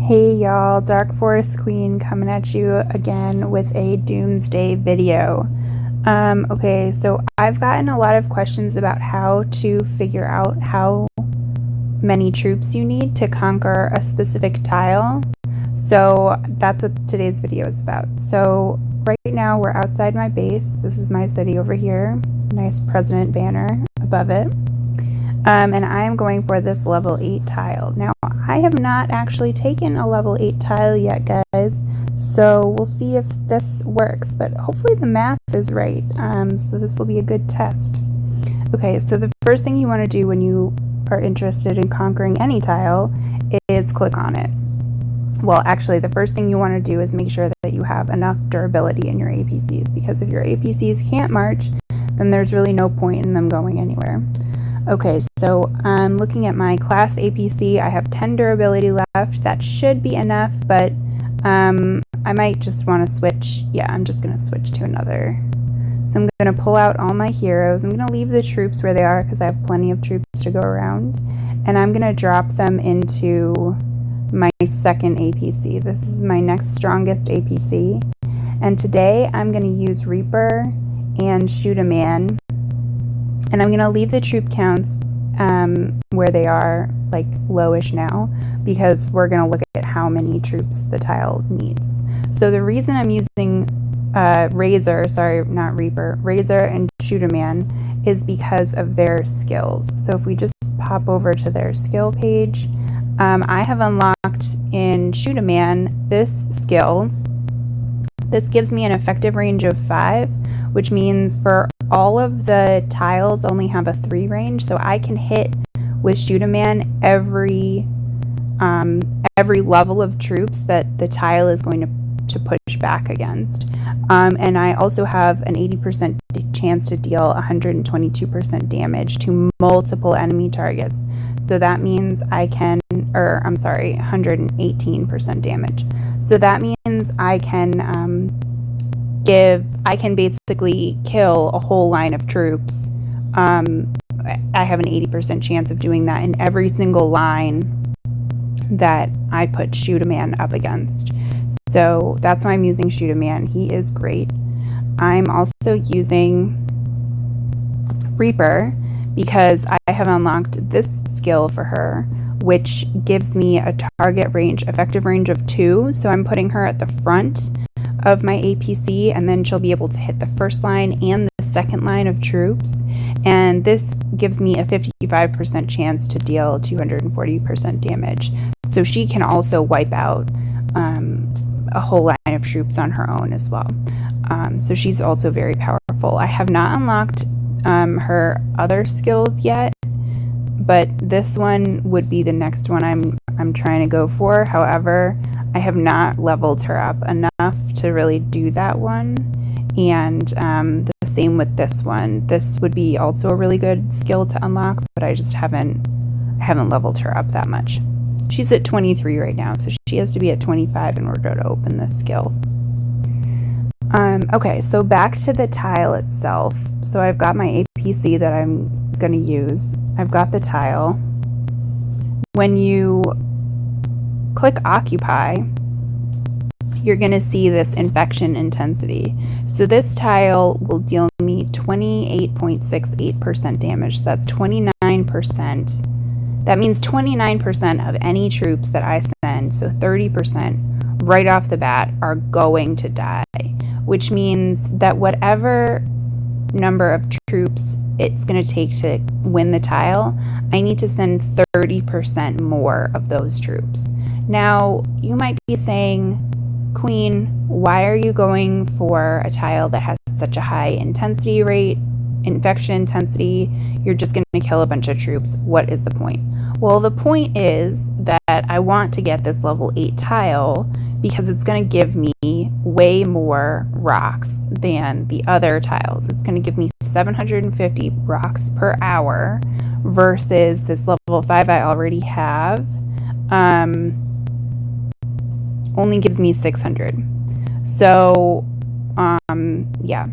Hey y'all, Dark Forest Queen coming at you again with a Doomsday video. Okay, so I've gotten a lot of questions about how to figure out how many troops you need to conquer a specific tile. So that's what today's video is about. So right now we're outside my base. This is my city over here. Nice president banner above it. And I am going for this level 8 tile. Now, I have not actually taken a level 8 tile yet, guys, so we'll see if this works, but hopefully the math is right, so this will be a good test. Okay, so the first thing you want to do when you are interested in conquering any tile is click on it. Well, actually, the first thing you want to do is make sure that you have enough durability in your APCs, because if your APCs can't march, then there's really no point in them going anywhere. Okay, so I'm looking at my class APC. I have 10 durability left. That should be enough, but I might just want to switch. Yeah, I'm just going to switch to another. So I'm going to pull out all my heroes. I'm going to leave the troops where they are because I have plenty of troops to go around. And I'm going to drop them into my second APC. This is my next strongest APC. And today I'm going to use Reaper and Shoot a Man. And I'm going to leave the troop counts where they are, like lowish now, because we're going to look at how many troops the tile needs. So the reason I'm using Razor and Shoot a Man is because of their skills. So if we just pop over to their skill page, I have unlocked in Shoot a Man this skill. This gives me an effective range of 5, which means for all of the tiles only have a 3 range, so I can hit with Shoot a Man every level of troops that the tile is going to push back against. And I also have an 80% chance to deal 122% damage to multiple enemy targets. So that means I can, 118% damage. So that means I can basically kill a whole line of troops. I have an 80% chance of doing that in every single line that I put Shoot a Man up against. So that's why I'm using Shoot a Man. He is great. I'm also using Reaper because I have unlocked this skill for her, which gives me a effective range of 2. So I'm putting her at the front of my APC, and then she'll be able to hit the first line and the second line of troops. And this gives me a 55% chance to deal 240% damage. So she can also wipe out a whole line of troops on her own as well. So she's also very powerful. I have not unlocked her other skills yet, but this one would be the next one I'm trying to go for. However, I have not leveled her up enough to really do that one. And the same with this one. This would be also a really good skill to unlock, but I just haven't leveled her up that much. She's at 23 right now, so she has to be at 25 in order to open this skill. Okay, so back to the tile itself. So I've got my APC that I'm going to use. I've got the tile. When you click Occupy, you're going to see this infection intensity. So this tile will deal me 28.68% damage. So that's 29%. That means 29% of any troops that I send, so 30% right off the bat, are going to die, which means that whatever number of troops it's going to take to win the tile, I need to send 30% more of those troops. Now, you might be saying, Queen, why are you going for a tile that has such a high intensity rate, infection intensity? You're just going to kill a bunch of troops. What is the point? Well, the point is that I want to get this level 8 tile because it's going to give me way more rocks than the other tiles. It's going to give me 750 rocks per hour versus this level 5 I already have. Only gives me 600. So, yeah,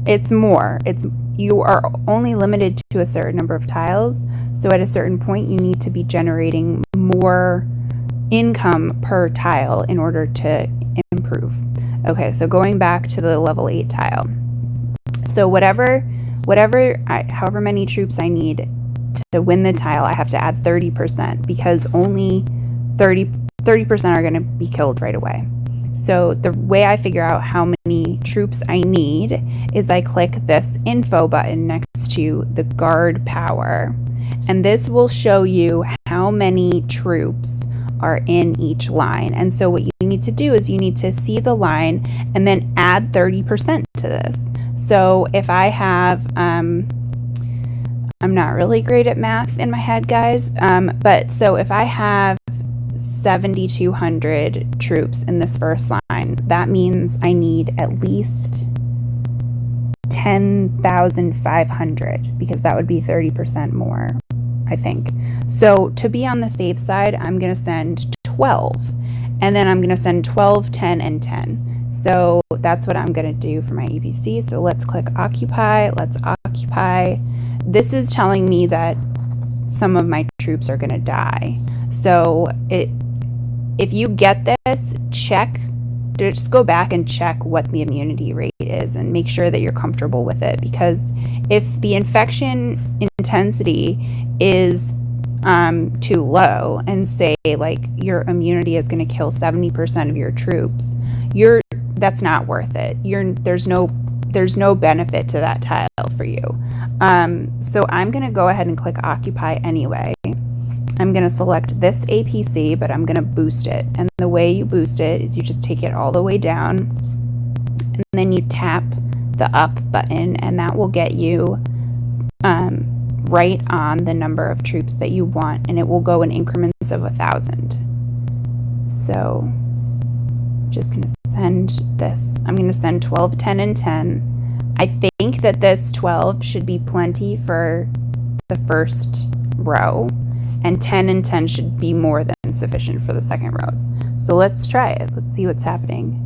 it's more. You are only limited to a certain number of tiles. So at a certain point, you need to be generating more income per tile in order to improve. Okay, so going back to the level 8 tile. So however many troops I need to win the tile, I have to add 30% because only 30% are going to be killed right away. So the way I figure out how many troops I need is I click this info button next to the guard power, and this will show you how many troops are in each line. And so what you need to do is you need to see the line and then add 30% to this. So if I have, I'm not really great at math in my head, guys, but so if I have 7,200 troops in this first line, that means I need at least 10,500 because that would be 30% more, I think. So to be on the safe side, I'm going to send 12, and then I'm going to send 12, 10, and 10. So that's what I'm going to do for my APC. So let's click occupy. Let's occupy. This is telling me that some of my troops are going to die. So if you get this, just go back and check what the immunity rate is and make sure that you're comfortable with it, because if the infection intensity is too low, and say like your immunity is going to kill 70% of your troops, that's not worth it. There's no benefit to that tile for you. So I'm going to go ahead and click occupy anyway. I'm going to select this APC, but I'm going to boost it. And the way you boost it is you just take it all the way down, and then you tap the up button, and that will get you right on the number of troops that you want, and it will go in increments of 1,000. So just going to send this. I'm going to send 12, 10, and 10. I think that this 12 should be plenty for the first row, and 10 and 10 should be more than sufficient for the second rows. So let's try it. Let's see what's happening.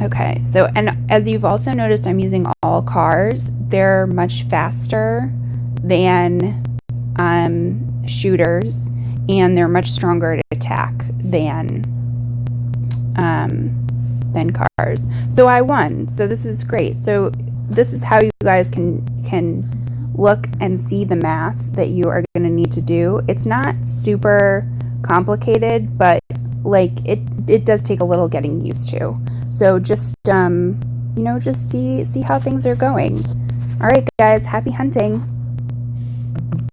Okay, so, and as you've also noticed, I'm using all cars. They're much faster than shooters, and they're much stronger at attack than cars. So I won. So this is great. So this is how you guys can look and see the math that you are going to need to do. It's not super complicated, but like it does take a little getting used to. So just just see how things are going. All right, guys, happy hunting.